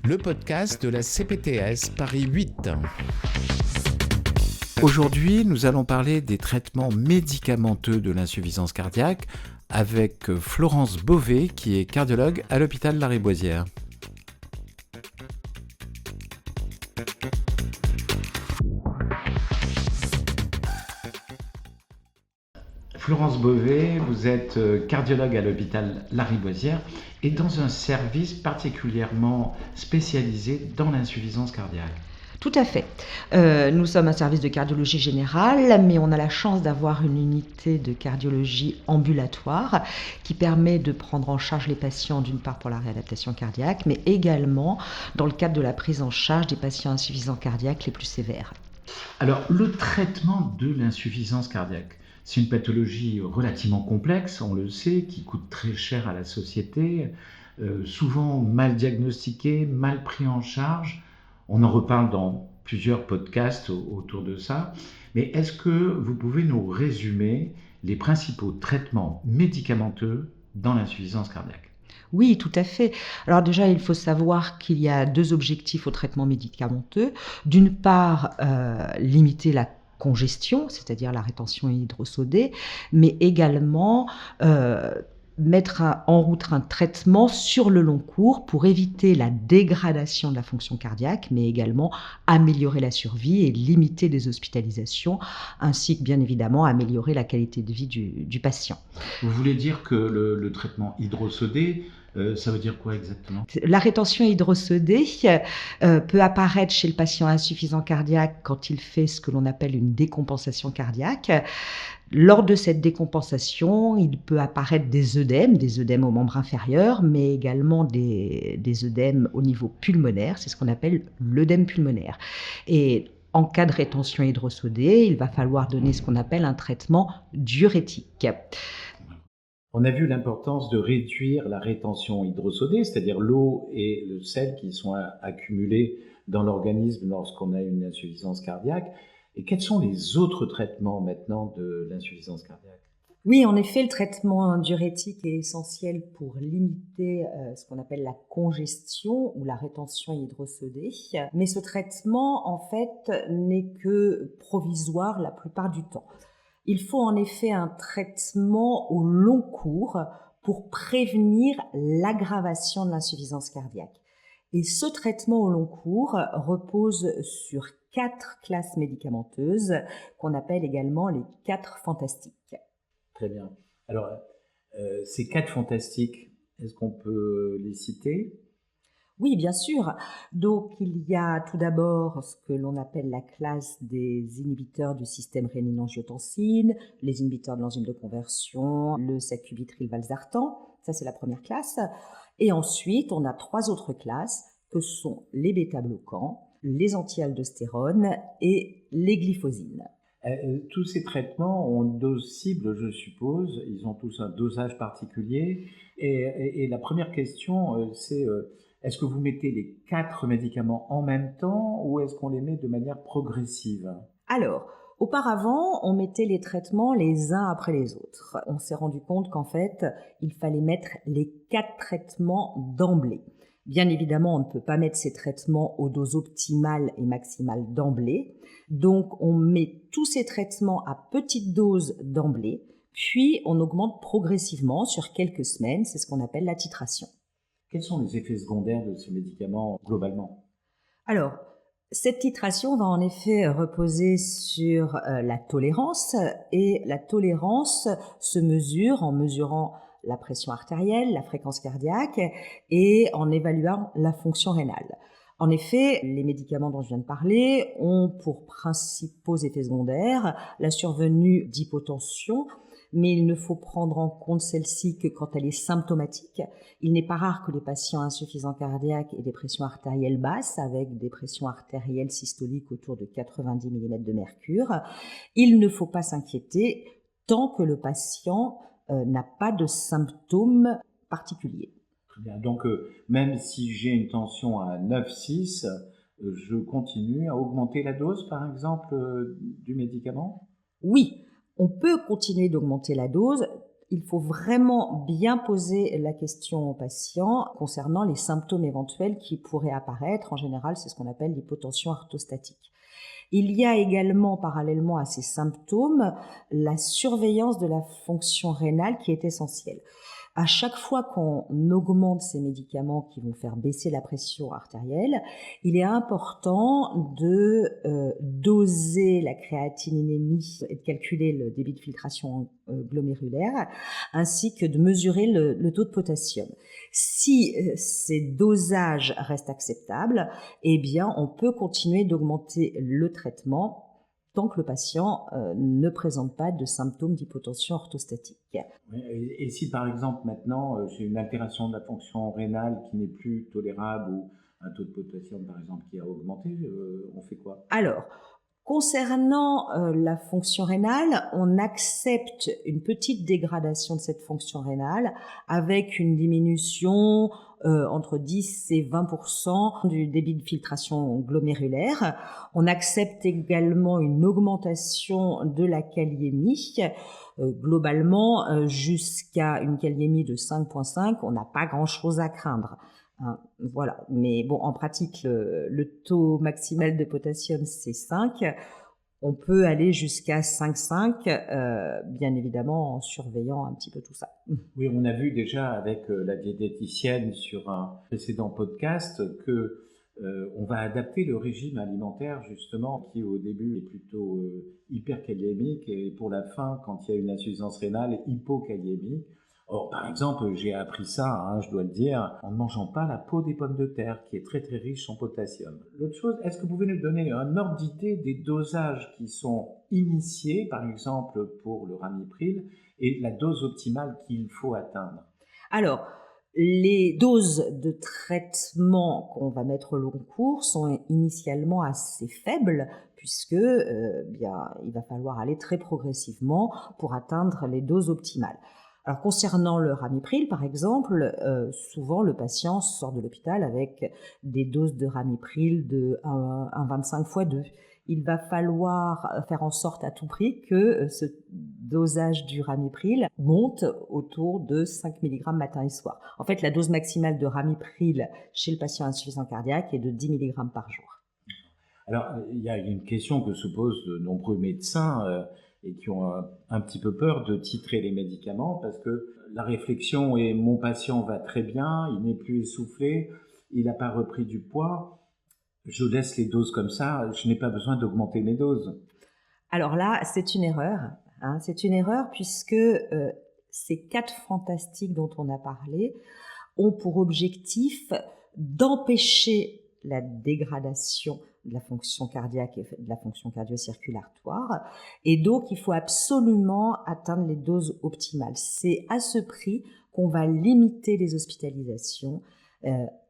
Le podcast de la CPTS Paris 8. Aujourd'hui, nous allons parler des traitements médicamenteux de l'insuffisance cardiaque avec Florence Beauvais, qui est cardiologue à l'hôpital Lariboisière. Florence Beauvais, vous êtes cardiologue à l'hôpital Lariboisière et dans un service particulièrement spécialisé dans l'insuffisance cardiaque. Tout à fait. Nous sommes un service de cardiologie générale, mais on a la chance d'avoir une unité de cardiologie ambulatoire qui permet de prendre en charge les patients, d'une part pour la réadaptation cardiaque, mais également dans le cadre de la prise en charge des patients insuffisants cardiaques les plus sévères. Alors, le traitement de l'insuffisance cardiaque, c'est une pathologie relativement complexe, on le sait, qui coûte très cher à la société, souvent mal diagnostiquée, mal pris en charge. On en reparle dans plusieurs podcasts autour de ça. Mais est-ce que vous pouvez nous résumer les principaux traitements médicamenteux dans l'insuffisance cardiaque ? Oui, tout à fait. Alors déjà, il faut savoir qu'il y a deux objectifs au traitement médicamenteux. D'une part, limiter la congestion, c'est-à-dire la rétention hydrosodée, mais également mettre en route un traitement sur le long cours pour éviter la dégradation de la fonction cardiaque, mais également améliorer la survie et limiter les hospitalisations, ainsi que bien évidemment améliorer la qualité de vie du patient. Vous voulez dire que le traitement hydrosodé, ça veut dire quoi exactement ? La rétention hydrosodée peut apparaître chez le patient insuffisant cardiaque quand il fait ce que l'on appelle une décompensation cardiaque. Lors de cette décompensation, il peut apparaître des œdèmes aux membres inférieurs, mais également des œdèmes au niveau pulmonaire, c'est ce qu'on appelle l'œdème pulmonaire. Et en cas de rétention hydrosodée, il va falloir donner ce qu'on appelle un traitement diurétique. On a vu l'importance de réduire la rétention hydrosodée, c'est-à-dire l'eau et le sel qui sont accumulés dans l'organisme lorsqu'on a une insuffisance cardiaque. Et quels sont les autres traitements maintenant de l'insuffisance cardiaque ? Oui, en effet, le traitement diurétique est essentiel pour limiter ce qu'on appelle la congestion ou la rétention hydrosodée. Mais ce traitement, en fait, n'est que provisoire la plupart du temps. Il faut en effet un traitement au long cours pour prévenir l'aggravation de l'insuffisance cardiaque. Et ce traitement au long cours repose sur 4 classes médicamenteuses qu'on appelle également les 4 fantastiques. Très bien. Alors, ces 4 fantastiques, est-ce qu'on peut les citer ? Oui, bien sûr. Donc, il y a tout d'abord ce que l'on appelle la classe des inhibiteurs du système rénine-angiotensine, les inhibiteurs de l'enzyme de conversion, le sacubitril/valsartan. Ça, c'est la première classe. Et ensuite, on a 3 autres classes que sont les bêta-bloquants, les anti-aldostérone et les glyphosines. Tous ces traitements ont une dose cible, je suppose. Ils ont tous un dosage particulier. Et la première question, c'est est-ce que vous mettez les 4 médicaments en même temps ou est-ce qu'on les met de manière progressive ? Alors, auparavant, on mettait les traitements les uns après les autres. On s'est rendu compte qu'en fait, il fallait mettre les 4 traitements d'emblée. Bien évidemment, on ne peut pas mettre ces traitements aux doses optimales et maximales d'emblée. Donc, on met tous ces traitements à petite dose d'emblée, puis on augmente progressivement sur quelques semaines. C'est ce qu'on appelle la titration. Quels sont les effets secondaires de ces médicaments globalement ? Alors, cette titration va en effet reposer sur la tolérance, et la tolérance se mesure en mesurant la pression artérielle, la fréquence cardiaque et en évaluant la fonction rénale. En effet, les médicaments dont je viens de parler ont pour principaux effets secondaires la survenue d'hypotension, mais il ne faut prendre en compte celle-ci que quand elle est symptomatique. Il n'est pas rare que les patients insuffisants cardiaques aient des pressions artérielles basses, avec des pressions artérielles systoliques autour de 90 mm de mercure. Il ne faut pas s'inquiéter tant que le patient n'a pas de symptômes particuliers. Très bien. Donc, même si j'ai une tension à 9,6, je continue à augmenter la dose, par exemple, du médicament ? Oui, on peut continuer d'augmenter la dose il faut vraiment bien poser la question au patient concernant les symptômes éventuels qui pourraient apparaître. En général, c'est ce qu'on appelle l'hypotension orthostatique. Il y a également, parallèlement à ces symptômes, la surveillance de la fonction rénale qui est essentielle. À chaque fois qu'on augmente ces médicaments qui vont faire baisser la pression artérielle, il est important de doser la créatinémie et de calculer le débit de filtration glomérulaire, ainsi que de mesurer le taux de potassium. Si ces dosages restent acceptables, eh bien, on peut continuer d'augmenter le traitement tant que le patient ne présente pas de symptômes d'hypotension orthostatique. Oui, et si par exemple maintenant j'ai une altération de la fonction rénale qui n'est plus tolérable ou un taux de potassium par exemple qui a augmenté, on fait quoi? Alors, concernant la fonction rénale, on accepte une petite dégradation de cette fonction rénale avec une diminution entre 10 et 20% du débit de filtration glomérulaire. On accepte également une augmentation de la kaliémie. Globalement, jusqu'à une kaliémie de 5,5, on n'a pas grand-chose à craindre. Voilà, mais bon, en pratique, le taux maximal de potassium, c'est 5. On peut aller jusqu'à 5,5, bien évidemment en surveillant un petit peu tout ça. Oui, on a vu déjà avec la diététicienne sur un précédent podcast que on va adapter le régime alimentaire justement qui au début est plutôt hyperkaliémique et pour la fin, quand il y a une insuffisance rénale, hypokaliémique. Or, par exemple, j'ai appris ça, je dois le dire, en ne mangeant pas la peau des pommes de terre, qui est très très riche en potassium. L'autre chose, est-ce que vous pouvez nous donner un ordre d'idée des dosages qui sont initiés, par exemple pour le ramipril, et la dose optimale qu'il faut atteindre? Alors, les doses de traitement qu'on va mettre au long cours sont initialement assez faibles puisque il va falloir aller très progressivement pour atteindre les doses optimales. Alors concernant le ramipril, par exemple, souvent le patient sort de l'hôpital avec des doses de ramipril de 1,25 x 2. Il va falloir faire en sorte à tout prix que ce dosage du ramipril monte autour de 5 mg matin et soir. En fait, la dose maximale de ramipril chez le patient insuffisant cardiaque est de 10 mg par jour. Alors, il y a une question que se posent de nombreux médecins et qui ont un petit peu peur de titrer les médicaments parce que la réflexion est mon patient va très bien, il n'est plus essoufflé, il n'a pas repris du poids, je laisse les doses comme ça, je n'ai pas besoin d'augmenter mes doses. Alors là, c'est une erreur. C'est une erreur puisque ces 4 fantastiques dont on a parlé ont pour objectif d'empêcher la dégradation de la fonction cardiaque et de la fonction cardio-circulatoire. Et donc, il faut absolument atteindre les doses optimales. C'est à ce prix qu'on va limiter les hospitalisations,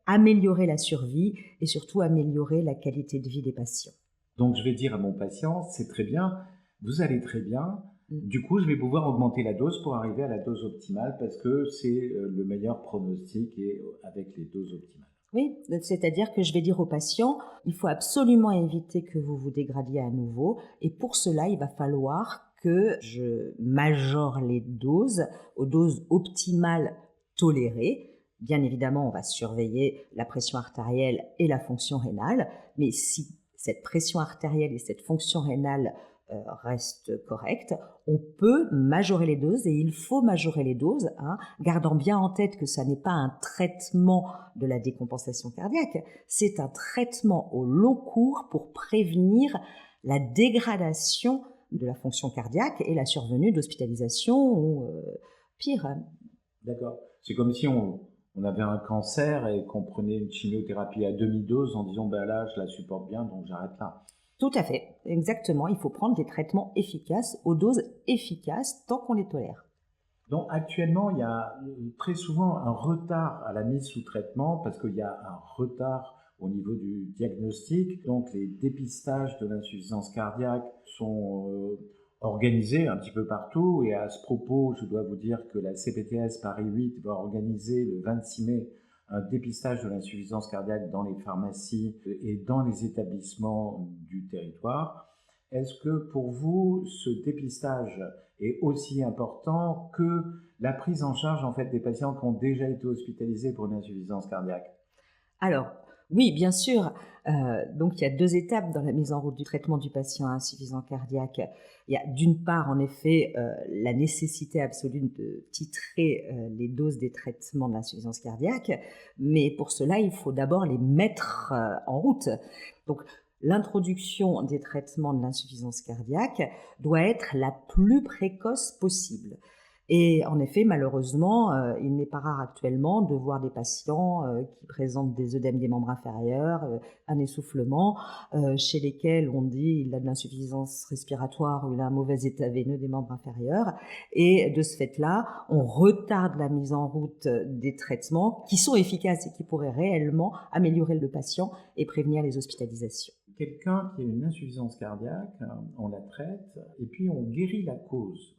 améliorer la survie et surtout améliorer la qualité de vie des patients. Donc, je vais dire à mon patient, c'est très bien, vous allez très bien. Du coup, je vais pouvoir augmenter la dose pour arriver à la dose optimale parce que c'est le meilleur pronostic et avec les doses optimales. Oui, c'est-à-dire que je vais dire au patient, il faut absolument éviter que vous vous dégradiez à nouveau et pour cela, il va falloir que je majore les doses aux doses optimales tolérées. Bien évidemment, on va surveiller la pression artérielle et la fonction rénale, mais si cette pression artérielle et cette fonction rénale reste correcte, on peut majorer les doses et il faut majorer les doses, gardant bien en tête que ça n'est pas un traitement de la décompensation cardiaque, c'est un traitement au long cours pour prévenir la dégradation de la fonction cardiaque et la survenue d'hospitalisation ou pire. D'accord. C'est comme si on avait un cancer et qu'on prenait une chimiothérapie à demi-dose en disant là je la supporte bien donc j'arrête là. Tout à fait, exactement. Il faut prendre des traitements efficaces aux doses efficaces tant qu'on les tolère. Donc actuellement, il y a très souvent un retard à la mise sous traitement parce qu'il y a un retard au niveau du diagnostic. Donc les dépistages de l'insuffisance cardiaque sont organisés un petit peu partout. Et à ce propos, je dois vous dire que la CPTS Paris 8 va organiser le 26 mai un dépistage de l'insuffisance cardiaque dans les pharmacies et dans les établissements du territoire. Est-ce que pour vous, ce dépistage est aussi important que la prise en charge en fait des patients qui ont déjà été hospitalisés pour une insuffisance cardiaque? Alors, oui, bien sûr. Donc, il y a 2 étapes dans la mise en route du traitement du patient insuffisant cardiaque. Il y a d'une part, en effet, la nécessité absolue de titrer les doses des traitements de l'insuffisance cardiaque, mais pour cela, il faut d'abord les mettre en route. Donc, l'introduction des traitements de l'insuffisance cardiaque doit être la plus précoce possible. Et en effet, malheureusement, il n'est pas rare actuellement de voir des patients qui présentent des œdèmes des membres inférieurs, un essoufflement, chez lesquels on dit il a de l'insuffisance respiratoire ou il a un mauvais état veineux des membres inférieurs. Et de ce fait-là, on retarde la mise en route des traitements qui sont efficaces et qui pourraient réellement améliorer le patient et prévenir les hospitalisations. Quelqu'un qui a une insuffisance cardiaque, on la traite et puis on guérit la cause.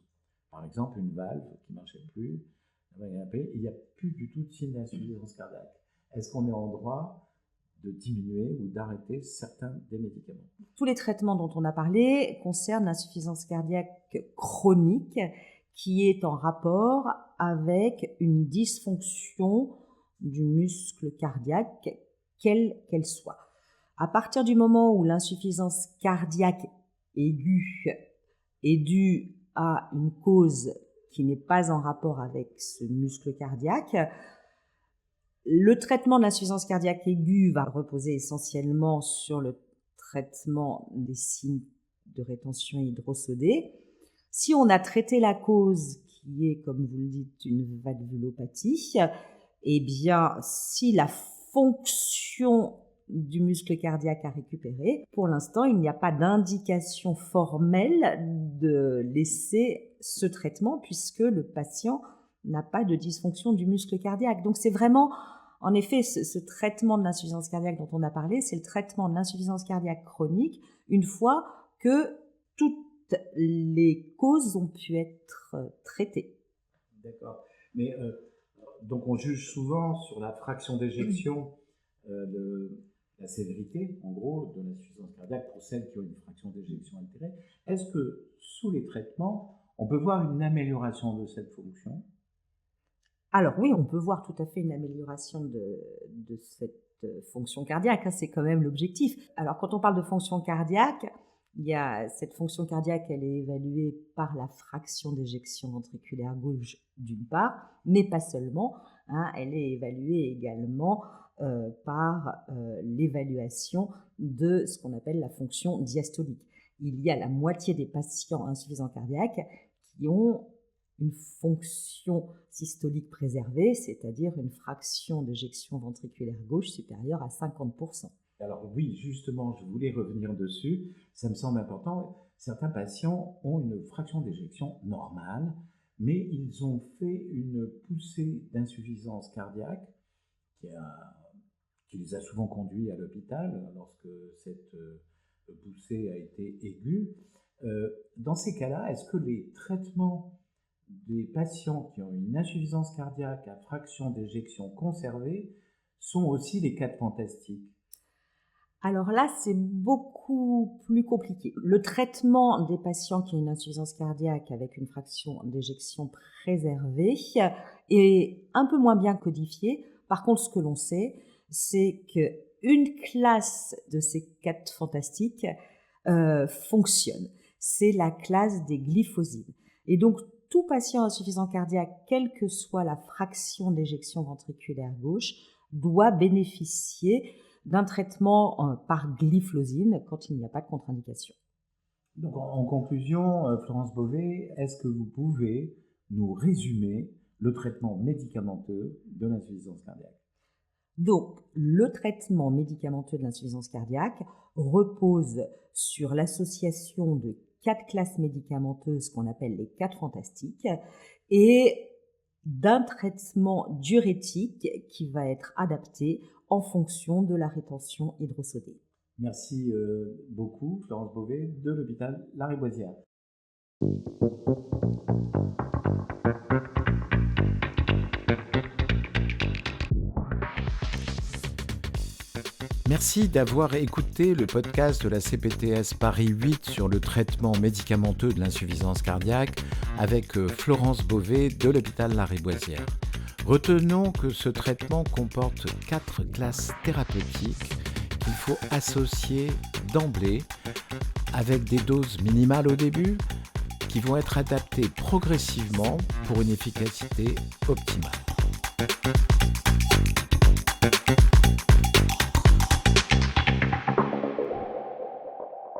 Par exemple, une valve qui ne marchait plus, il n'y a plus du tout de signe d'insuffisance cardiaque. Est-ce qu'on est en droit de diminuer ou d'arrêter certains des médicaments? Tous les traitements dont on a parlé concernent l'insuffisance cardiaque chronique qui est en rapport avec une dysfonction du muscle cardiaque, quelle qu'elle soit. À partir du moment où l'insuffisance cardiaque aiguë est due à une cause qui n'est pas en rapport avec ce muscle cardiaque, le traitement de l'insuffisance cardiaque aiguë va reposer essentiellement sur le traitement des signes de rétention hydrosodée. Si on a traité la cause qui est, comme vous le dites, une valvulopathie, eh bien, si la fonction du muscle cardiaque à récupérer. Pour l'instant, il n'y a pas d'indication formelle de laisser ce traitement puisque le patient n'a pas de dysfonction du muscle cardiaque. Donc c'est vraiment, en effet, ce traitement de l'insuffisance cardiaque dont on a parlé, c'est le traitement de l'insuffisance cardiaque chronique une fois que toutes les causes ont pu être traitées. D'accord. Mais donc on juge souvent sur la fraction d'éjection la sévérité, en gros, de l'insuffisance cardiaque pour celles qui ont une fraction d'éjection altérée. Est-ce que, sous les traitements, on peut voir une amélioration de cette fonction? Alors oui, on peut voir tout à fait une amélioration de cette fonction cardiaque, c'est quand même l'objectif. Alors quand on parle de fonction cardiaque, il y a cette fonction cardiaque, elle est évaluée par la fraction d'éjection ventriculaire gauche d'une part, mais pas seulement, elle est évaluée également par l'évaluation de ce qu'on appelle la fonction diastolique. Il y a la moitié des patients insuffisants cardiaques qui ont une fonction systolique préservée, c'est-à-dire une fraction d'éjection ventriculaire gauche supérieure à 50%. Alors oui, justement, je voulais revenir dessus, ça me semble important. Certains patients ont une fraction d'éjection normale, mais ils ont fait une poussée d'insuffisance cardiaque qui les a souvent conduits à l'hôpital lorsque cette poussée a été aiguë. Dans ces cas-là, est-ce que les traitements des patients qui ont une insuffisance cardiaque à fraction d'éjection conservée sont aussi les 4 fantastiques? Alors là, c'est beaucoup plus compliqué. Le traitement des patients qui ont une insuffisance cardiaque avec une fraction d'éjection préservée est un peu moins bien codifié. Par contre, ce que l'on sait, c'est qu'une classe de ces 4 fantastiques fonctionne. C'est la classe des glyphosines. Et donc, tout patient insuffisant cardiaque, quelle que soit la fraction d'éjection ventriculaire gauche, doit bénéficier d'un traitement par glyphosine quand il n'y a pas de contre-indication. Donc, en conclusion, Florence Beauvais, est-ce que vous pouvez nous résumer le traitement médicamenteux de l'insuffisance cardiaque? Donc, le traitement médicamenteux de l'insuffisance cardiaque repose sur l'association de 4 classes médicamenteuses qu'on appelle les 4 fantastiques et d'un traitement diurétique qui va être adapté en fonction de la rétention hydrosodée. Merci beaucoup, Florence Beauvais, de l'hôpital Lariboisière. Merci d'avoir écouté le podcast de la CPTS Paris 8 sur le traitement médicamenteux de l'insuffisance cardiaque avec Florence Beauvais de l'hôpital Lariboisière. Retenons que ce traitement comporte 4 classes thérapeutiques qu'il faut associer d'emblée avec des doses minimales au début qui vont être adaptées progressivement pour une efficacité optimale.